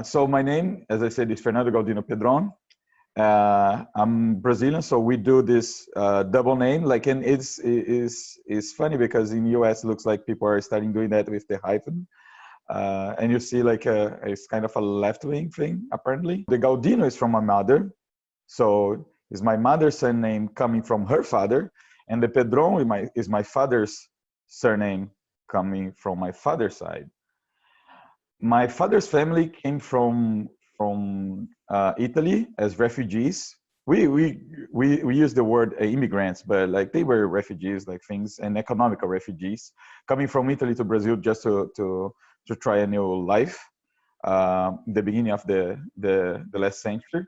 So my name, as I said, is Fernando Galdino Pedron. I'm Brazilian, so we do this double name. Like, and it's funny because in US, it looks like people are starting doing that with the hyphen. And you see like it's kind of a left-wing thing, apparently. The Galdino is from my mother. So is my mother's surname coming from her father. And the Pedron is my father's surname coming from my father's side. My father's family came from Italy as refugees. We use the word immigrants, but like they were refugees, like things, and economical refugees coming from Italy to Brazil just to try a new life. The beginning of the last century.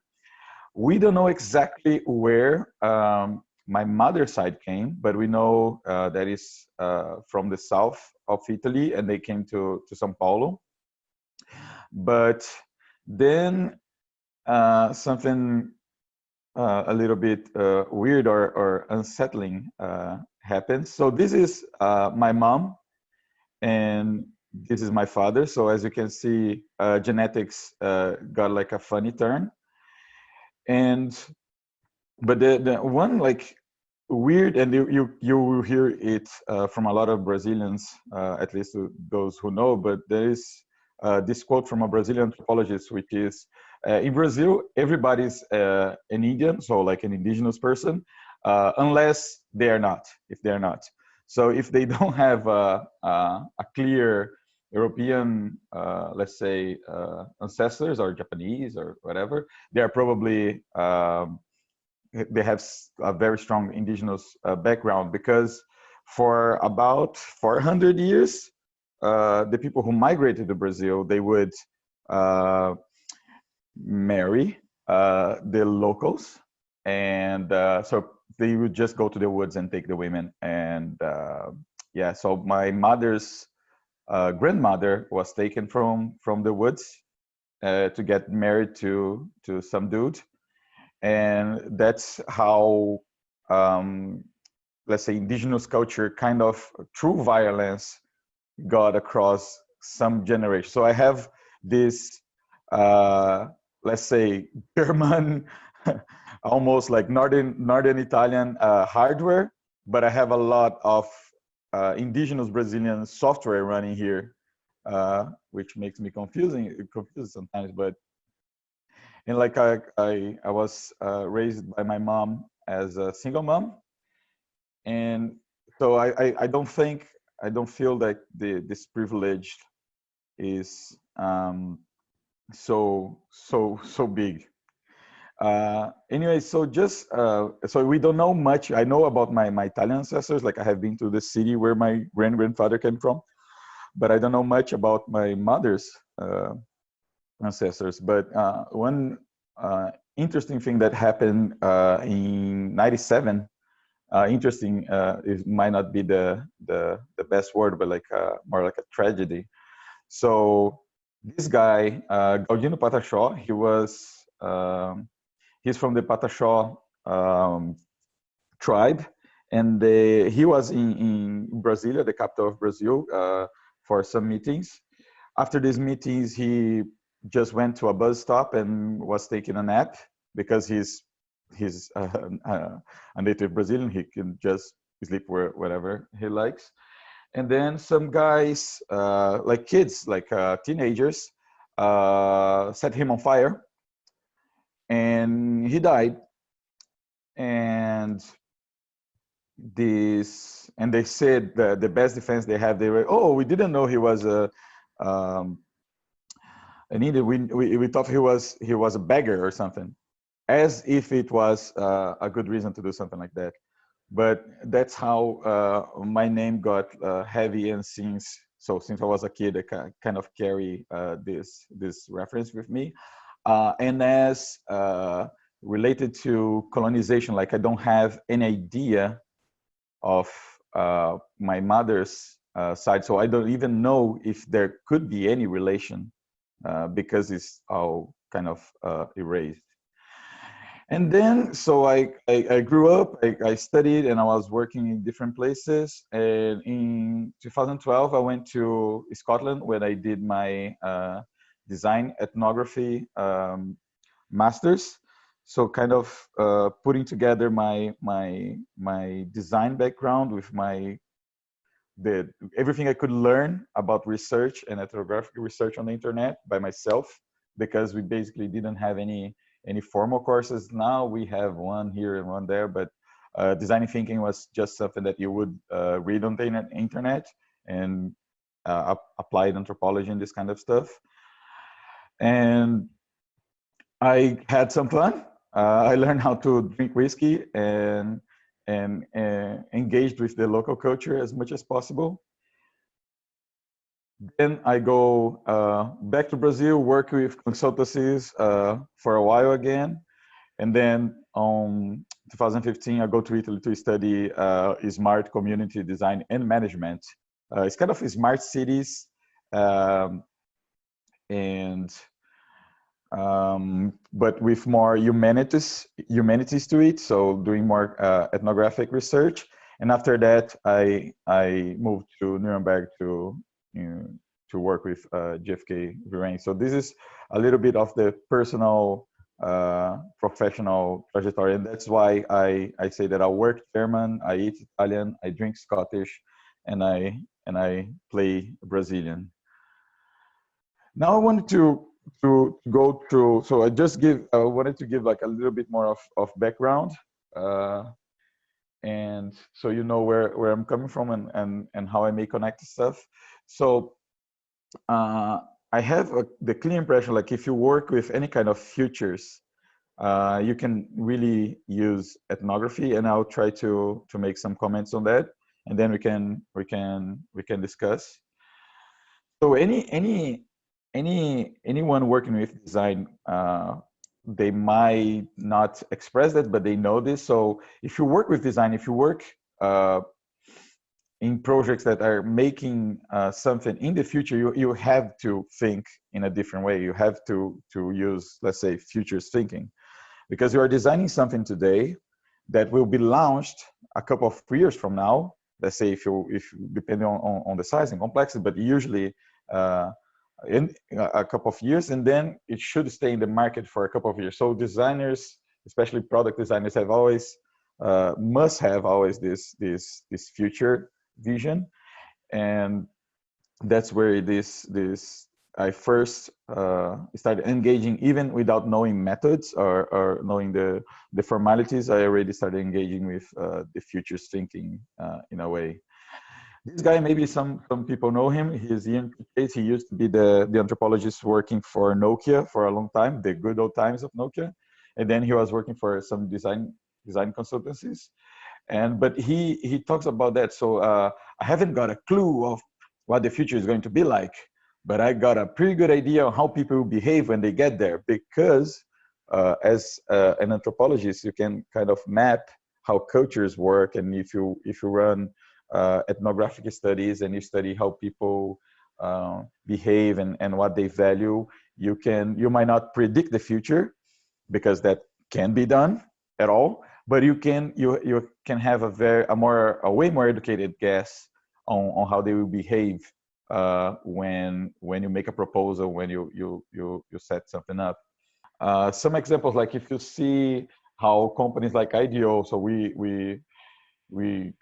We don't know exactly where my mother's side came, but we know that is from the south of Italy, and they came to São Paulo. But then something a little bit weird or unsettling happened. So this is my mom, and this is my father. So as you can see, genetics got like a funny turn. But the one like weird, and you will hear it from a lot of Brazilians, at least those who know, but there is this quote from a Brazilian anthropologist, which is, in Brazil, everybody's an Indian, so like an indigenous person, unless they are not, if they're not. So if they don't have a clear European, let's say, ancestors or Japanese or whatever, they are probably, they have a very strong indigenous background, because for about 400 years, the people who migrated to Brazil, they would marry the locals, and so they would just go to the woods and take the women. And yeah, so my mother's grandmother was taken from the woods to get married to some dude, and that's how let's say indigenous culture kind of through violence got across some generation. So I have this, let's say, German, almost like northern Italian hardware, but I have a lot of indigenous Brazilian software running here, which makes me confused sometimes. But and like I was raised by my mom as a single mom, and so I don't feel like this privilege is so big. Anyway, so just so we don't know much. I know about my Italian ancestors, like I have been to the city where my grandfather came from, but I don't know much about my mother's ancestors. But one interesting thing that happened in '97. Interesting, it might not be the best word, but like more like a tragedy. So this guy, Galdino Pedron, he was he's from the Pataxó tribe, and he was in Brasilia, the capital of Brazil, for some meetings. After these meetings, he just went to a bus stop and was taking a nap, because he's a native Brazilian. He can just sleep wherever he likes. And then some guys, like kids, like teenagers, set him on fire, and he died. And they said the best defense they have, they were, oh, we didn't know he was an Indian. We thought he was a beggar or something, as if it was a good reason to do something like that. But that's how my name got heavy, and since I was a kid, I kind of carry this reference with me. And as related to colonization, like I don't have any idea of my mother's side, so I don't even know if there could be any relation, because it's all kind of erased. And then, so I grew up, I studied, and I was working in different places. And in 2012, I went to Scotland, where I did my design ethnography masters. So kind of putting together my design background with everything I could learn about research and ethnographic research on the internet by myself, because we basically didn't have any formal courses. Now we have one here and one there, but design thinking was just something that you would read on the internet and applied anthropology and this kind of stuff. And I had some fun. I learned how to drink whiskey and engaged with the local culture as much as possible. Then I go back to Brazil, work with consultancies for a while again. And then on 2015, I go to Italy to study smart community design and management. It's kind of smart cities but with more humanities to it. So doing more ethnographic research. And after that, I moved to Nuremberg to work with JFK Jermaine. So this is a little bit of the personal professional trajectory, and that's why I say that I work German, I eat Italian, I drink Scottish, and I play Brazilian. Now I wanted to go through. So I wanted to give like a little bit more of background, and so you know where I'm coming from and how I may connect stuff. So I have the clear impression, like if you work with any kind of futures, you can really use ethnography, and I'll try to make some comments on that, and then we can discuss. So anyone working with design, they might not express that, but they know this. So if you work with design, if you work in projects that are making something in the future, you have to think in a different way. You have to use, let's say, futures thinking, because you are designing something today that will be launched a couple of years from now. Let's say if depending on the size and complexity, but usually in a couple of years, and then it should stay in the market for a couple of years. So designers, especially product designers, have always must have always this future vision, and that's where I first started engaging, even without knowing methods or knowing the formalities. I already started engaging with the futures thinking in a way. This guy, maybe some people know him. He's Ian Case. He used to be the anthropologist working for Nokia for a long time, the good old times of Nokia, and then he was working for some design consultancies. But he talks about that. So I haven't got a clue of what the future is going to be like, but I got a pretty good idea of how people will behave when they get there, because as an anthropologist, you can kind of map how cultures work, and if you run ethnographic studies and you study how people behave and what they value, you might not predict the future, because that can be done at all, but you can have a way more educated guess on how they will behave when you make a proposal, when you set something up. Some examples, like if you see how companies like IDEO, so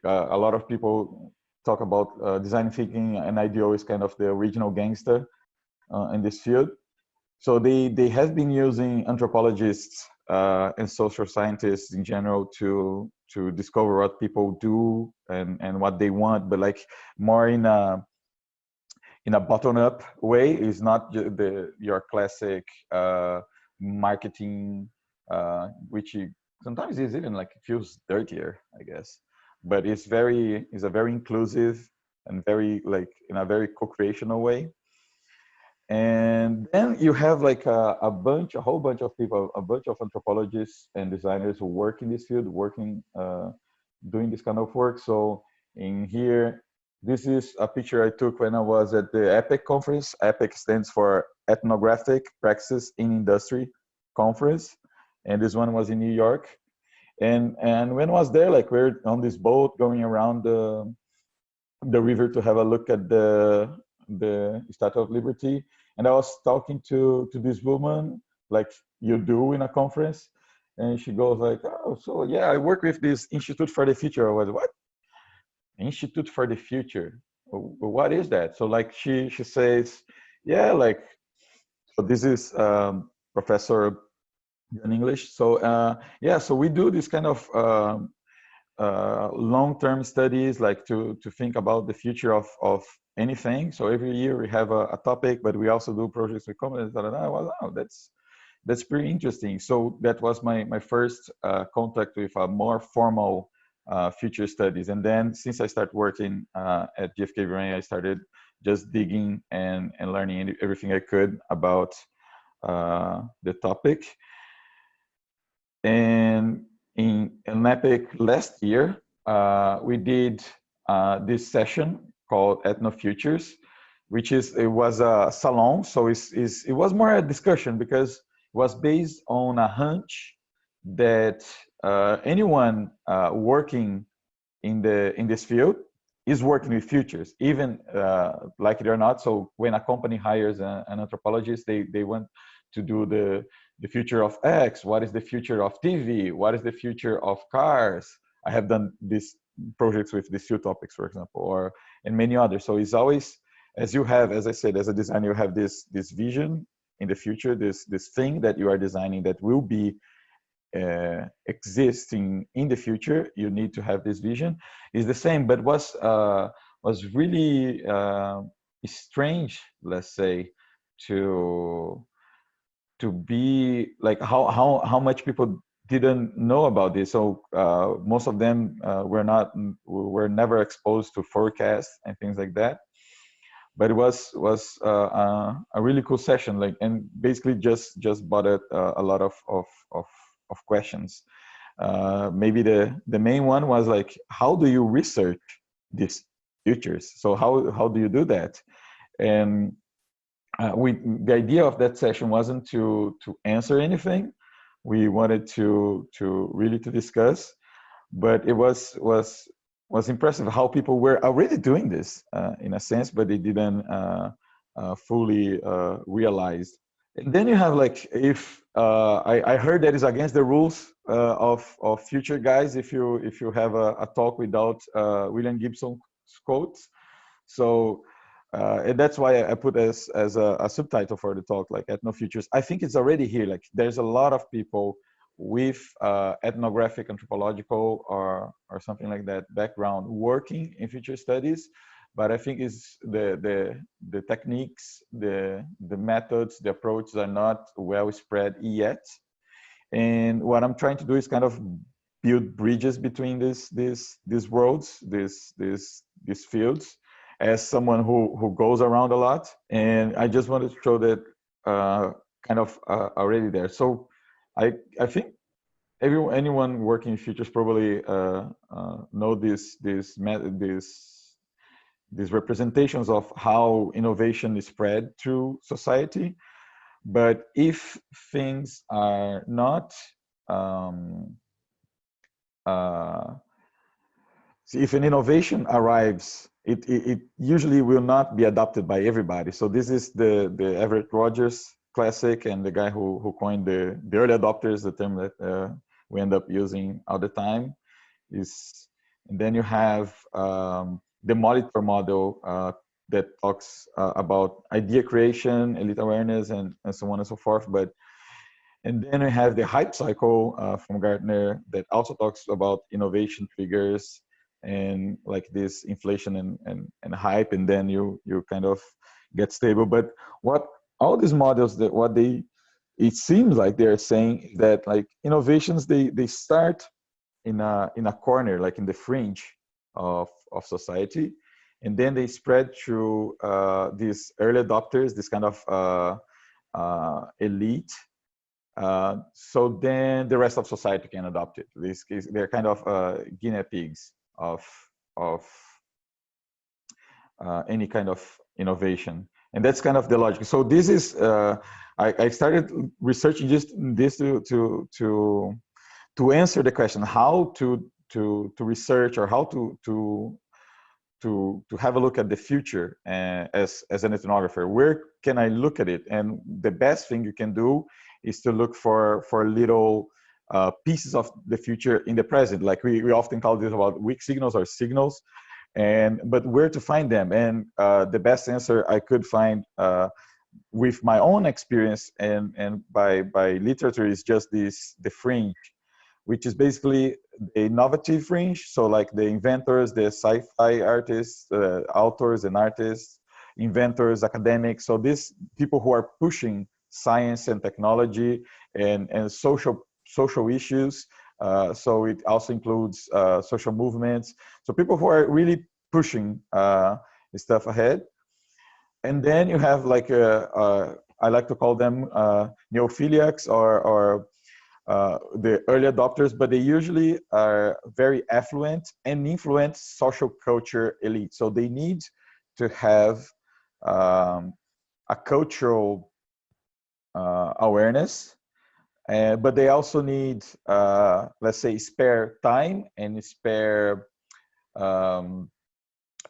a lot of people talk about design thinking, and IDEO is kind of the original gangster in this field. So they have been using anthropologists and social scientists in general to discover what people do and what they want, but like more in a bottom-up way. Is not your classic marketing, which sometimes is even like feels dirtier, I guess. But it's a very inclusive and very like in a very co-creational way. And then you have like a whole bunch of people, a bunch of anthropologists and designers who work in this field, doing this kind of work. So in here, this is a picture I took when I was at the EPIC conference. EPIC stands for Ethnographic Praxis in Industry Conference, and this one was in New York. And when I was there, like we're on this boat going around the river to have a look at the the Statue of Liberty, and I was talking to this woman, like you do in a conference, and she goes like, "Oh, so yeah, I work with this Institute for the Future." I was, "What? Institute for the Future? What is that?" So like she says, "Yeah, like so this is Professor in English. So yeah, so we do this kind of long-term studies, like to think about the future of anything. So every year we have a topic, but we also do projects with companies. Well, wow, that's pretty interesting. So that was my first contact with a more formal future studies. And then since I started working at GfK, I started just digging and learning everything I could about the topic. And in EPIC last year, we did this session called Ethnofutures, which it was a salon. So it was more a discussion because it was based on a hunch that anyone working in this field is working with futures, even like it or not. So when a company hires an anthropologist, they want to do the future of X, what is the future of TV, what is the future of cars. I have done these projects with these two topics, for example, or and many others. So it's always, as you have, as I said, as a designer, you have this vision in the future, this thing that you are designing that will be existing in the future. You need to have this vision. Is the same, but was really strange, let's say, to be like how much people didn't know about this. So most of them were never exposed to forecasts and things like that. But it was a really cool session, like, and basically just brought a lot of questions. Maybe the main one was like, how do you research these futures? So how do you do that? And the idea of that session wasn't to answer anything. We wanted to really to discuss, but it was impressive how people were already doing this in a sense, but they didn't fully realize. And then you have like, if I heard that is against the rules of future guys if you have a talk without William Gibson's quotes. So and that's why I put as a subtitle for the talk, like ethnofutures. I think it's already here. Like there's a lot of people with ethnographic, anthropological, or something like that background working in future studies, but I think it's the techniques, the methods, the approaches are not well spread yet. And what I'm trying to do is kind of build bridges between these worlds, these fields, as someone who goes around a lot. And I just wanted to show that kind of already there. So I think anyone working in futures probably know these representations of how innovation is spread through society. But if things are not if an innovation arrives, it usually will not be adopted by everybody. So this is the Everett Rogers classic, and the guy who coined the early adopters, the term that we end up using all the time. And then you have the Moderator model that talks about idea creation, elite awareness, and so on and so forth. And then we have the hype cycle from Gartner that also talks about innovation triggers and like this inflation and hype, and then you kind of get stable. But what all these models, it seems like they're saying that like innovations, they start in a corner, like in the fringe of society, and then they spread through these early adopters, this kind of elite. So then the rest of society can adopt it. This case, they're kind of guinea pigs of any kind of innovation, and that's kind of the logic. So this is I started researching just this to answer the question how to research, or how to to have a look at the future as an ethnographer. Where can I look at it? And the best thing you can do is to look for little pieces of the future in the present. Like we often call this about weak signals or signals, but where to find them? And the best answer I could find with my own experience and by literature is just the fringe, which is basically the innovative fringe. So like the inventors, the sci-fi artists, authors and artists, inventors, academics. So these people who are pushing science and technology and social issues. So it also includes social movements. So people who are really pushing stuff ahead. And then you have like I like to call them neophiliacs or the early adopters, but they usually are very affluent and influence social culture elite. So they need to have a cultural awareness, but they also need, let's say, spare time and spare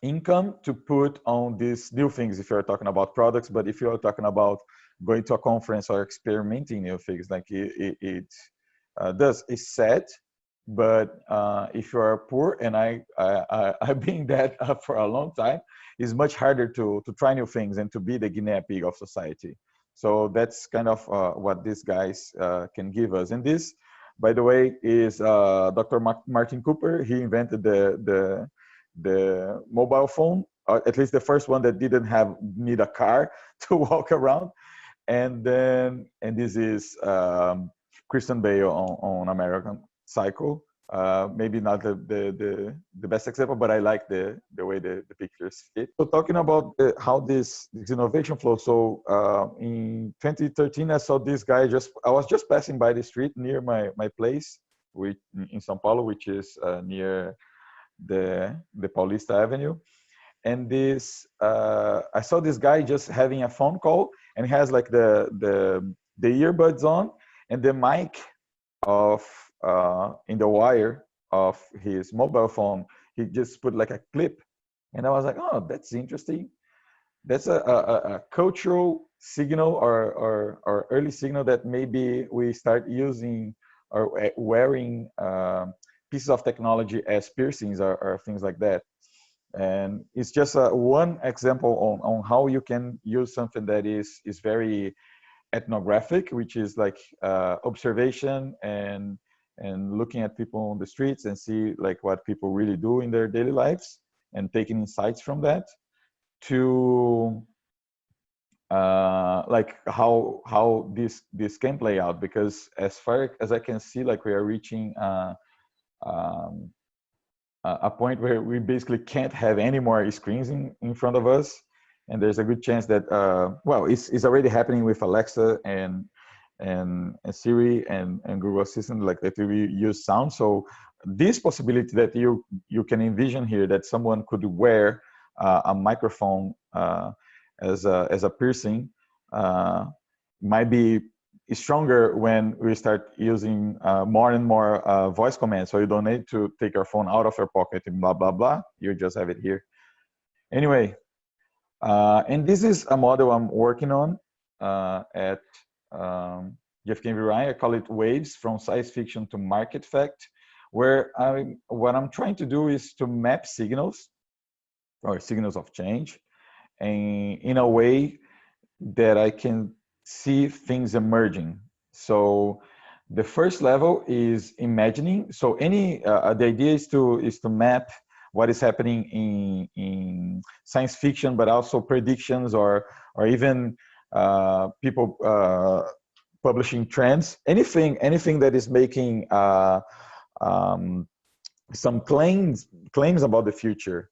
income to put on these new things if you're talking about products. But if you're talking about going to a conference or experimenting new things, like it is sad. But if you are poor, and I've been that for a long time, it's much harder to try new things and to be the guinea pig of society. So that's kind of what these guys can give us. And this, by the way, is Dr. Martin Cooper. He invented the mobile phone, at least the first one that didn't need a car to walk around. And this is Christian Bale on American Psycho. Maybe not the best example, but I like the way the pictures fit. So talking about how this innovation flows. So in 2013, I saw this guy I was just passing by the street near my place, in São Paulo, which is near the Paulista Avenue. And I saw this guy just having a phone call, and he has like the earbuds on, and the mic in the wire of his mobile phone, he just put like a clip. And I was like, oh, that's interesting. That's a cultural signal or early signal that maybe we start using or wearing pieces of technology as piercings or things like that. And it's just one example on how you can use something that is very ethnographic, which is like observation and looking at people on the streets and see like what people really do in their daily lives and taking insights from that, to like how this can play out. Because as far as I can see, like we are reaching a point where we basically can't have any more screens in front of us. And there's a good chance that, well, it's already happening with Alexa and Siri and Google Assistant, like that we use sound. So this possibility that you can envision here, that someone could wear a microphone as a piercing, might be stronger when we start using more and more voice commands. So you don't need to take your phone out of your pocket and blah, blah, blah. You just have it here. Anyway, and this is a model I'm working on at GFK Ryan. I call it Waves from Science Fiction to Market Fact, where what I'm trying to do is to map signals or signals of change, and in a way that I can see things emerging. So the first level is imagining. So the idea is to map what is happening in science fiction, but also predictions or even people publishing trends. Anything that is making some claims about the future.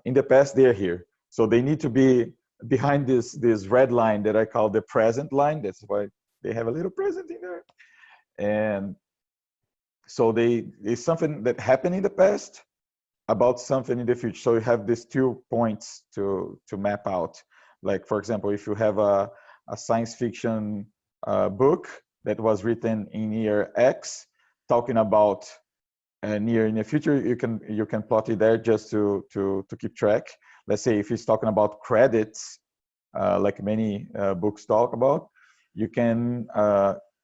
In the past, they're here, so they need to be behind this red line that I call the present line. That's why they have a little present in there. And so it's something that happened in the past about something in the future. So you have these 2 points to map out. Like, for example, if you have a science fiction book that was written in year X, talking about near in the future, you can plot it there just to keep track. Let's say if he's talking about credits, like many books talk about, you can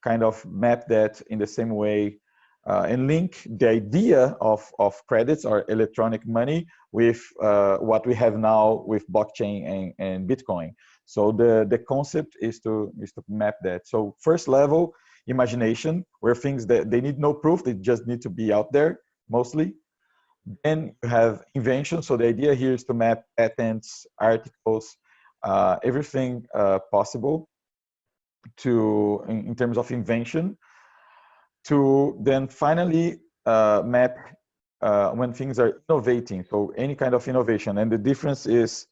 kind of map that in the same way and link the idea of credits or electronic money with what we have now with blockchain and Bitcoin. So the concept is to map that. So first level, imagination, where things that they need no proof, they just need to be out there mostly. Then you have invention. So the idea here is to map patents, articles, everything possible to in terms of invention, to then finally map when things are innovating. So any kind of innovation. And the difference is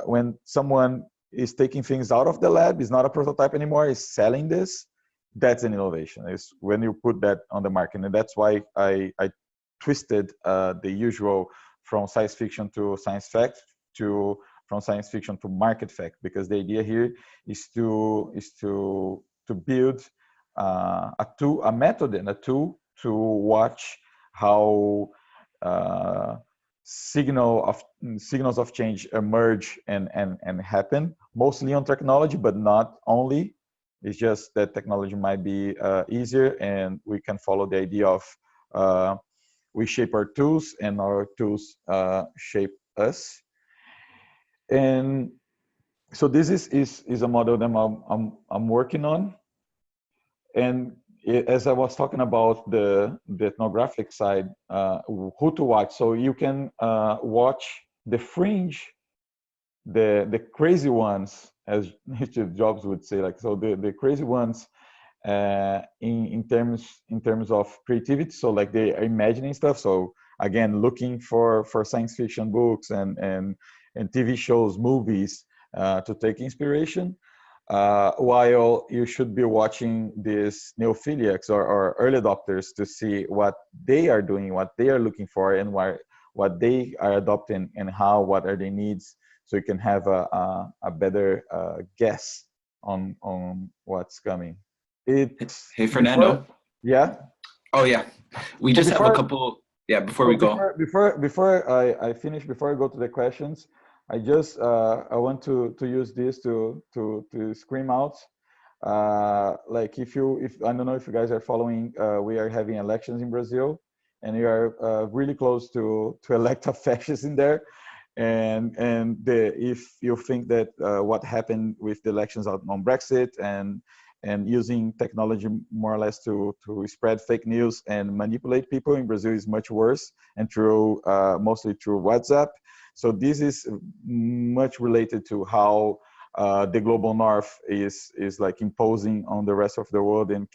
when someone is taking things out of the lab, is not a prototype anymore, is selling this, that's an innovation. It's when you put that on the market. And that's why I twisted the usual from science fiction to science fact to from science fiction to market fact, because the idea here is to build a method and a tool to watch how signals of change emerge and happen, mostly on technology, but not only. It's just that technology might be easier, and we can follow the idea of we shape our tools and our tools shape us. And so this is a model that I'm working on. And as I was talking about the ethnographic side, who to watch. So you can watch the fringe, the crazy ones, as Steve Jobs would say, like, so the crazy ones in terms of creativity. So like they are imagining stuff. So again, looking for science fiction books and TV shows, movies to take inspiration. While you should be watching these neophiliacs or early adopters to see what they are doing, what they are looking for, and what they are adopting, and what are their needs, so you can have a better guess on what's coming. Hey, Fernando. Yeah. Oh yeah, we just have a couple. Yeah, before we go. Before I finish, before I go to the questions, I just I want to use this to scream out. Like if I don't know if you guys are following, we are having elections in Brazil, and we are really close to elect a fascist in there. And if you think that what happened with the elections on Brexit and using technology more or less to spread fake news and manipulate people in Brazil is much worse, and mostly through WhatsApp. So this is much related to how the global north is like imposing on the rest of the world, and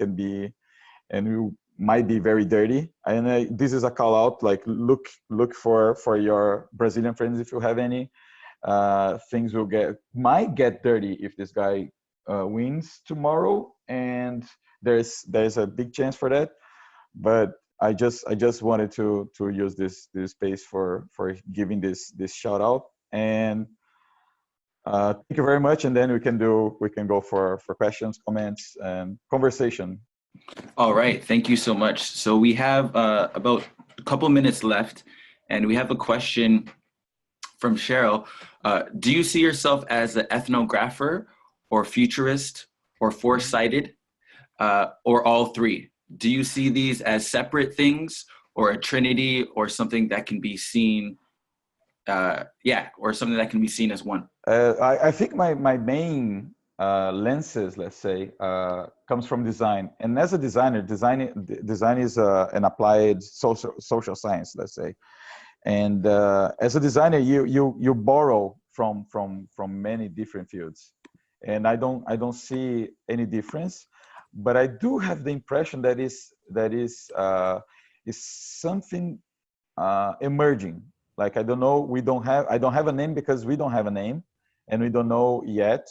you might be very dirty. And this is a call out, like look for your Brazilian friends if you have any. Things might get dirty if this guy wins tomorrow, and there's a big chance for that. But I just wanted to use this space for giving this shout out. And thank you very much. And then we can go for questions, comments, and conversation. All right, thank you so much. So we have about a couple minutes left, and we have a question from Cheryl. Do you see yourself as an ethnographer, or futurist, or foresighted, or all three? Do you see these as separate things, or a trinity, or something that can be seen, or something that can be seen as one? I think my main lenses, let's say, comes from design. And as a designer, design is an applied social science, let's say. And as a designer, you borrow from many different fields. And I don't see any difference, but I do have the impression that is something emerging. Like I don't know, I don't have a name because we don't have a name, and we don't know yet.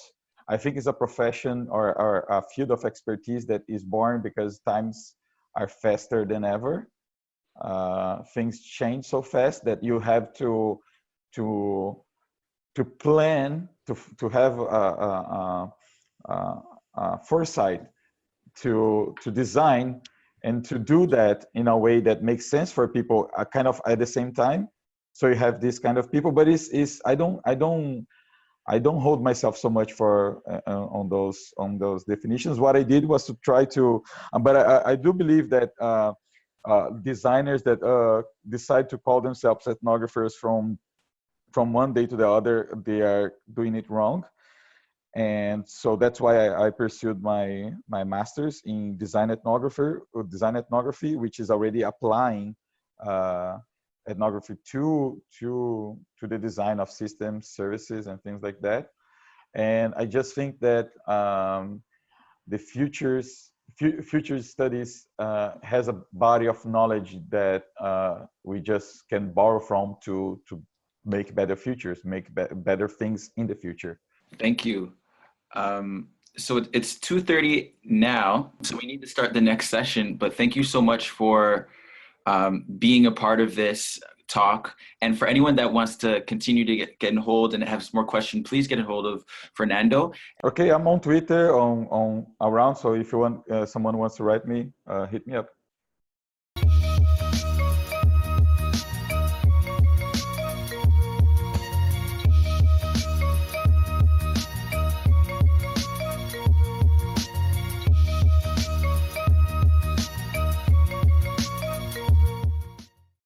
I think it's a profession or a field of expertise that is born because times are faster than ever. Things change so fast that you have to plan, to have a foresight to design and to do that in a way that makes sense for people, kind of at the same time. So you have this kind of people, but I don't hold myself so much for on those definitions. What I did was to try to, but I do believe that designers that decide to call themselves ethnographers from one day to the other, they are doing it wrong. And so that's why I pursued my master's in design ethnography, which is already applying ethnography to the design of systems, services, and things like that. And I just think that the future studies has a body of knowledge that we just can borrow from to make better futures, make better things in the future. Thank you. So it's 2:30 now, so we need to start the next session, but thank you so much for being a part of this talk. And for anyone that wants to continue to get in hold and have some more questions, please get in hold of Fernando. Okay, I'm on Twitter, on around, so if you want, someone wants to write me, hit me up.